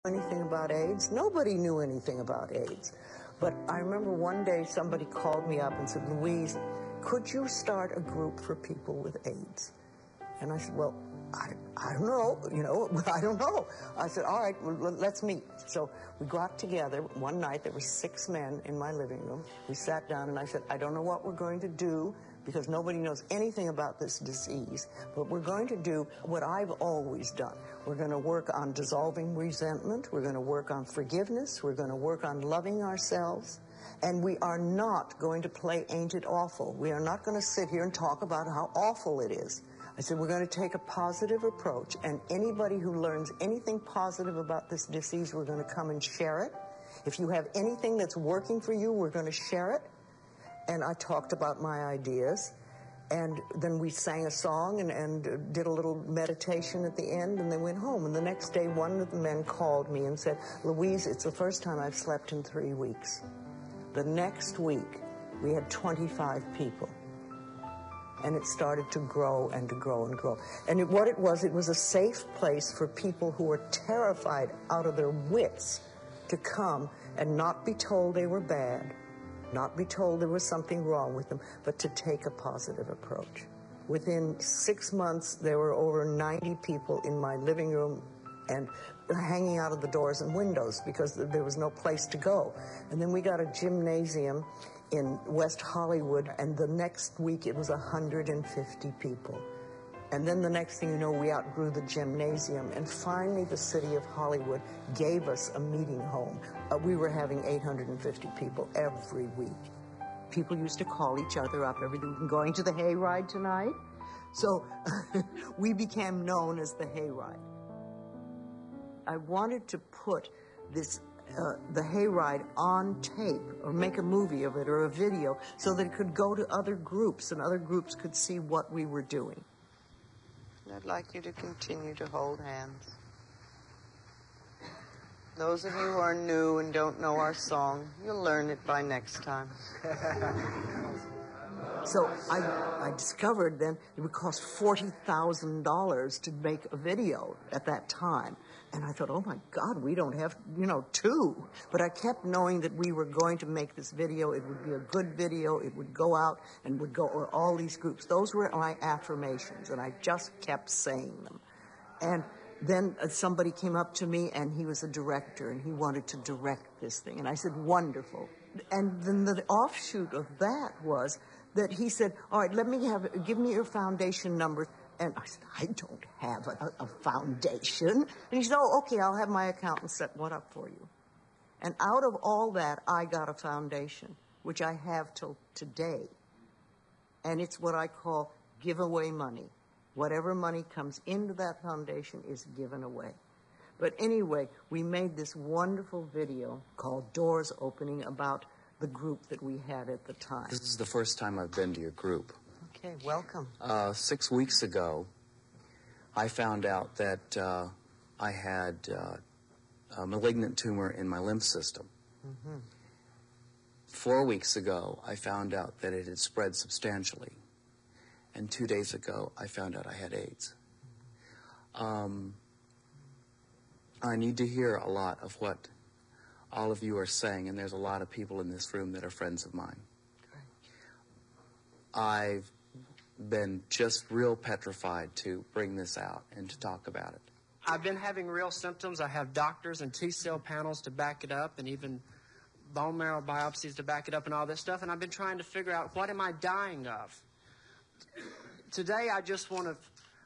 Anything about AIDS? Nobody knew anything about AIDS. But I remember one day somebody called me up and said, Louise, could you start a group for people with AIDS? And I said, well, I don't know, I don't know. I said, all right, well, let's meet. So we got together one night. There were 6 men in my living room. We sat down and I said, I don't know what we're going to do because nobody knows anything about this disease, but we're going to do what I've always done. We're going to work on dissolving resentment. We're going to work on forgiveness. We're going to work on loving ourselves. And we are not going to play Ain't It Awful. We are not going to sit here and talk about how awful it is. I said, we're going to take a positive approach, and anybody who learns anything positive about this disease, we're going to come and share it. If you have anything that's working for you, we're going to share it. And I talked about my ideas, and then we sang a song and did a little meditation at the end, and then went home. And the next day, one of the men called me and said, Louise, it's the first time I've slept in 3 weeks. The next week, we had 25 people. And it started to grow and to grow and grow. And what it was a safe place for people who were terrified out of their wits to come and not be told they were bad, not be told there was something wrong with them, but to take a positive approach. Within 6 months, there were over 90 people in my living room and hanging out of the doors and windows because there was no place to go. And then we got a gymnasium in West Hollywood, and the next week it was 150 people. And then the next thing you know, we outgrew the gymnasium, and finally the city of Hollywood gave us a meeting home. We were having 850 people every week. People used to call each other up every day, going to the hayride tonight? So we became known as the hayride. I wanted to put this the hayride on tape, or make a movie of it or a video, so that it could go to other groups and other groups could see what we were doing. And I'd like you to continue to hold hands. Those of you who are new and don't know our song, you'll learn it by next time. So I discovered then it would cost $40,000 to make a video at that time. And I thought, oh my God, we don't have, 2. But I kept knowing that we were going to make this video. It would be a good video. It would go out and would go to all these groups. Those were my affirmations, and I just kept saying them. And then somebody came up to me, and he was a director, and he wanted to direct this thing. And I said, wonderful. And then the offshoot of that was that he said, all right, give me your foundation number. And I said, I don't have a foundation. And he said, oh, okay, I'll have my accountant set one up for you. And out of all that, I got a foundation, which I have till today. And it's what I call giveaway money. Whatever money comes into that foundation is given away. But anyway, we made this wonderful video called Doors Opening about the group that we had at the time. This is the first time I've been to your group. Okay, welcome. 6 weeks ago, I found out that I had a malignant tumor in my lymph system. Mm-hmm. 4 weeks ago, I found out that it had spread substantially. And 2 days ago, I found out I had AIDS. I need to hear a lot of what all of you are saying, and there's a lot of people in this room that are friends of mine. Great. I've been just real petrified to bring this out and to talk about it. I've been having real symptoms. I have doctors and T-cell panels to back it up, and even bone marrow biopsies to back it up and all this stuff, and I've been trying to figure out, what am I dying of? Today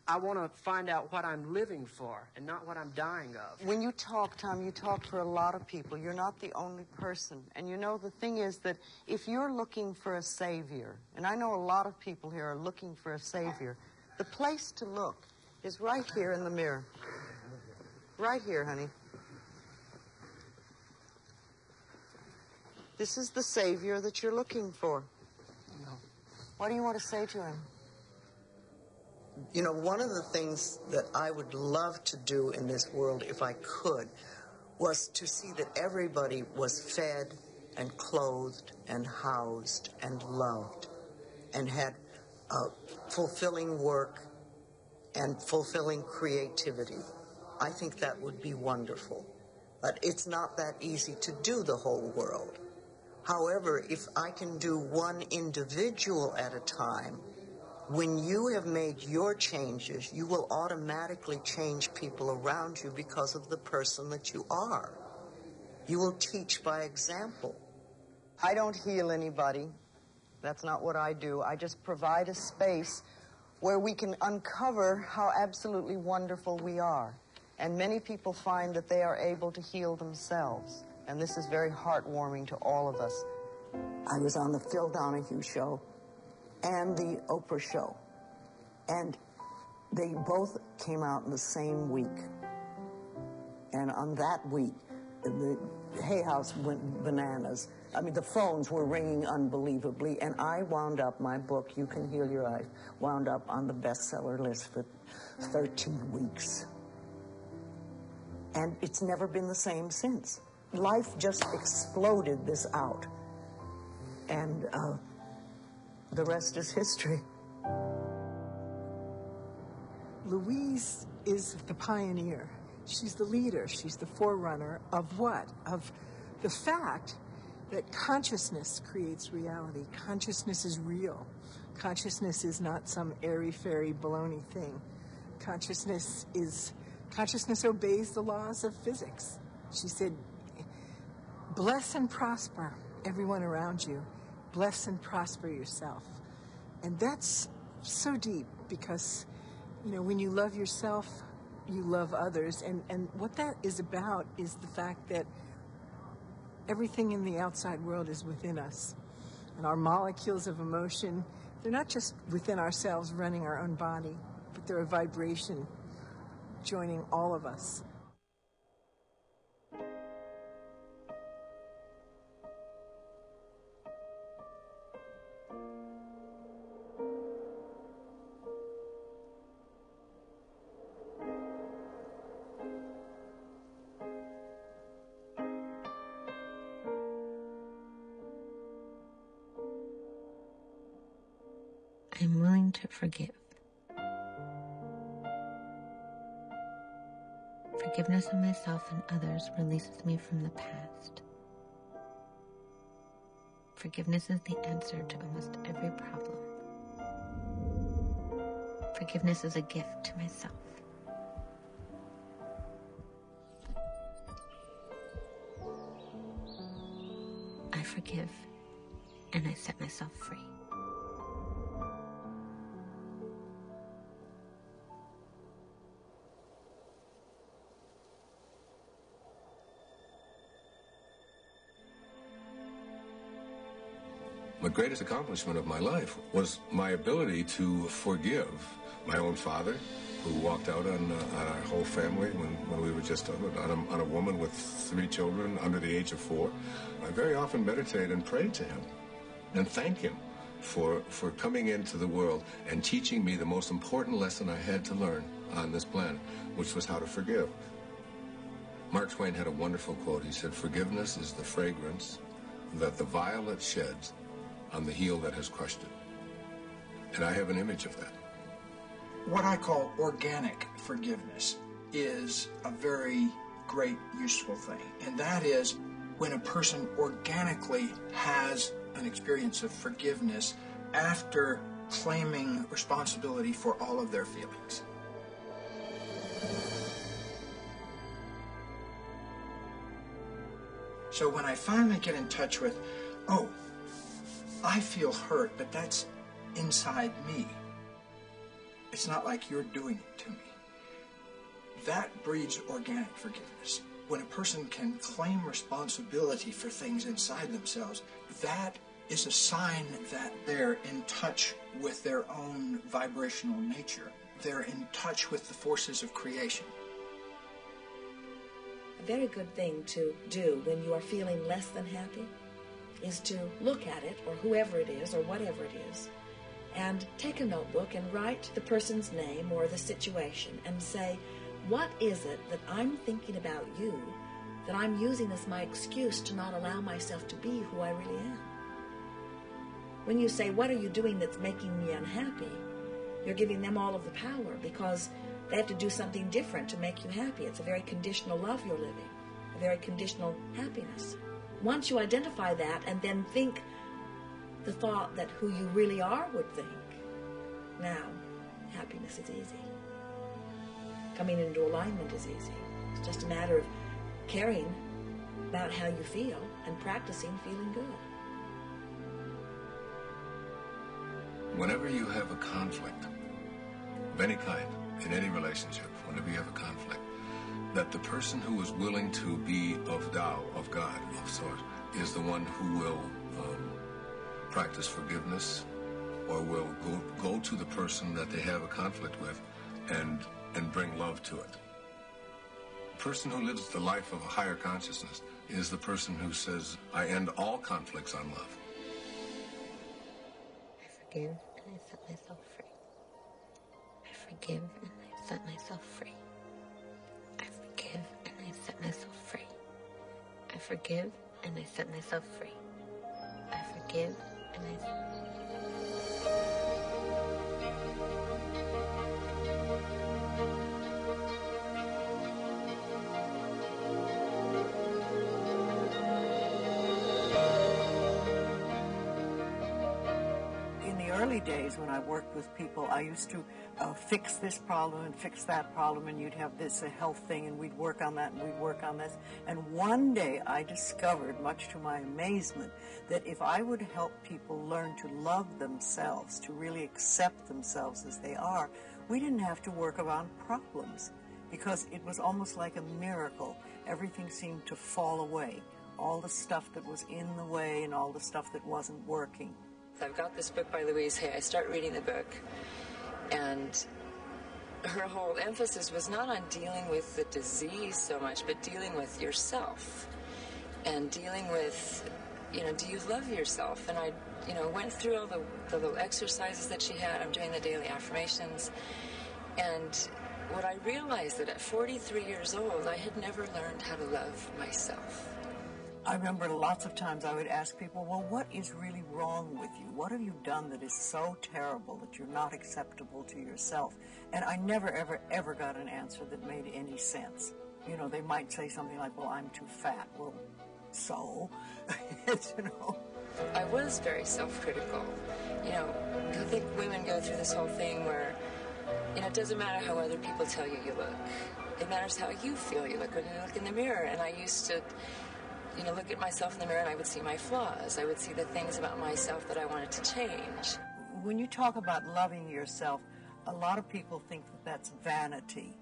I want to find out what I'm living for and not what I'm dying of. When you talk, Tom, you talk for a lot of people. You're not the only person. And the thing is that if you're looking for a savior, and I know a lot of people here are looking for a savior, the place to look is right here in the mirror. Right here, honey. This is the savior that you're looking for. No. What do you want to say to him? One of the things that I would love to do in this world, if I could, was to see that everybody was fed and clothed and housed and loved and had fulfilling work and fulfilling creativity. I think that would be wonderful. But it's not that easy to do the whole world. However, if I can do one individual at a time, when you have made your changes, you will automatically change people around you because of the person that you are. You will teach by example. I don't heal anybody. That's not what I do. I just provide a space where we can uncover how absolutely wonderful we are. And many people find that they are able to heal themselves. And this is very heartwarming to all of us. I was on the Phil Donahue show and the Oprah show. And they both came out in the same week. And on that week, the Hay House went bananas. I mean, the phones were ringing unbelievably, and I wound up, my book, You Can Heal Your Life, wound up on the bestseller list for 13 weeks. And it's never been the same since. Life just exploded this out. And the rest is history. Louise is the pioneer. She's the leader. She's the forerunner of what? Of the fact that consciousness creates reality. Consciousness is real. Consciousness is not some airy-fairy baloney thing. Consciousness obeys the laws of physics. She said, bless and prosper everyone around you. Bless and prosper yourself. And that's so deep because, you know, when you love yourself, you love others. And what that is about is the fact that everything in the outside world is within us. And our molecules of emotion, they're not just within ourselves running our own body, but they're a vibration joining all of us. I'm willing to forgive. Forgiveness of myself and others releases me from the past. Forgiveness is the answer to almost every problem. Forgiveness is a gift to myself. I forgive, and I set myself free. The greatest accomplishment of my life was my ability to forgive my own father, who walked out on our whole family when we were just on a woman with 3 children under the age of 4. I very often meditate and pray to him and thank him for coming into the world and teaching me the most important lesson I had to learn on this planet, which was how to forgive. Mark Twain had a wonderful quote. He said, "Forgiveness is the fragrance that the violet sheds on the heel that has crushed it." And I have an image of that. What I call organic forgiveness is a very great, useful thing. And that is when a person organically has an experience of forgiveness after claiming responsibility for all of their feelings. So when I finally get in touch with, oh, I feel hurt, but that's inside me. It's not like you're doing it to me. That breeds organic forgiveness. When a person can claim responsibility for things inside themselves, that is a sign that they're in touch with their own vibrational nature. They're in touch with the forces of creation. A very good thing to do when you are feeling less than happy is to look at it, or whoever it is, or whatever it is, and take a notebook and write the person's name or the situation and say, what is it that I'm thinking about you that I'm using as my excuse to not allow myself to be who I really am? When you say, what are you doing that's making me unhappy, you're giving them all of the power because they have to do something different to make you happy. It's a very conditional love you're living. a very conditional happiness. Once you identify that and then think the thought that who you really are would think, now happiness is easy. Coming into alignment is easy. It's just a matter of caring about how you feel and practicing feeling good. Whenever you have a conflict of any kind, in any relationship, whenever you have a conflict, that the person who is willing to be of Tao, of God, of Source, is the one who will practice forgiveness, or will go to the person that they have a conflict with and bring love to it. The person who lives the life of a higher consciousness is the person who says, I end all conflicts on love. I forgive and I set myself free. I forgive and I set myself free. I forgive and I set myself free. I forgive and I set myself free. I forgive and I... Early days when I worked with people, I used to fix this problem and fix that problem, and you'd have this health thing, and we'd work on that, and we'd work on this. And one day I discovered, much to my amazement, that if I would help people learn to love themselves, to really accept themselves as they are, we didn't have to work around problems, because it was almost like a miracle. Everything seemed to fall away. All the stuff that was in the way and all the stuff that wasn't working. I've got this book by Louise Hay. I start reading the book, and her whole emphasis was not on dealing with the disease so much, but dealing with yourself and dealing with, do you love yourself? And I, went through all the little exercises that she had. I'm doing the daily affirmations, and what I realized that at 43 years old, I had never learned how to love myself. I remember lots of times I would ask people, well, what is really wrong with you? What have you done that is so terrible that you're not acceptable to yourself? And I never, ever, ever got an answer that made any sense. They might say something like, well, I'm too fat. Well, so, I was very self-critical. I think women go through this whole thing where, it doesn't matter how other people tell you you look. It matters how you feel you look when you look in the mirror. And I used to look at myself in the mirror and I would see my flaws. I would see the things about myself that I wanted to change. When you talk about loving yourself, a lot of people think that that's vanity.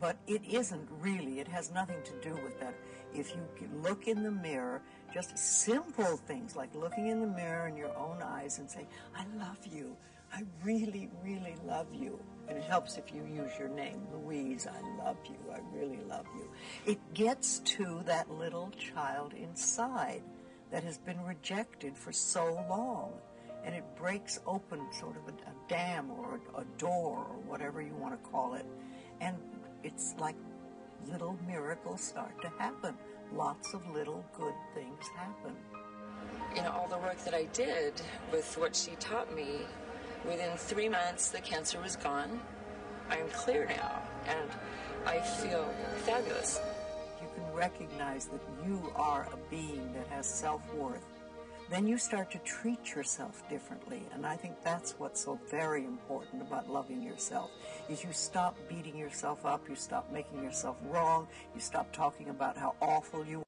But it isn't really. It has nothing to do with that. If you look in the mirror, just simple things like looking in the mirror in your own eyes and say, I love you. I really, really love you. And it helps if you use your name, Louise, I love you, I really love you. It gets to that little child inside that has been rejected for so long. And it breaks open sort of a dam or a door or whatever you want to call it. And it's like little miracles start to happen. Lots of little good things happen. All the work that I did with what she taught me, within 3 months, the cancer was gone. I am clear now, and I feel fabulous. You can recognize that you are a being that has self-worth. Then you start to treat yourself differently, and I think that's what's so very important about loving yourself, is you stop beating yourself up, you stop making yourself wrong, you stop talking about how awful you are.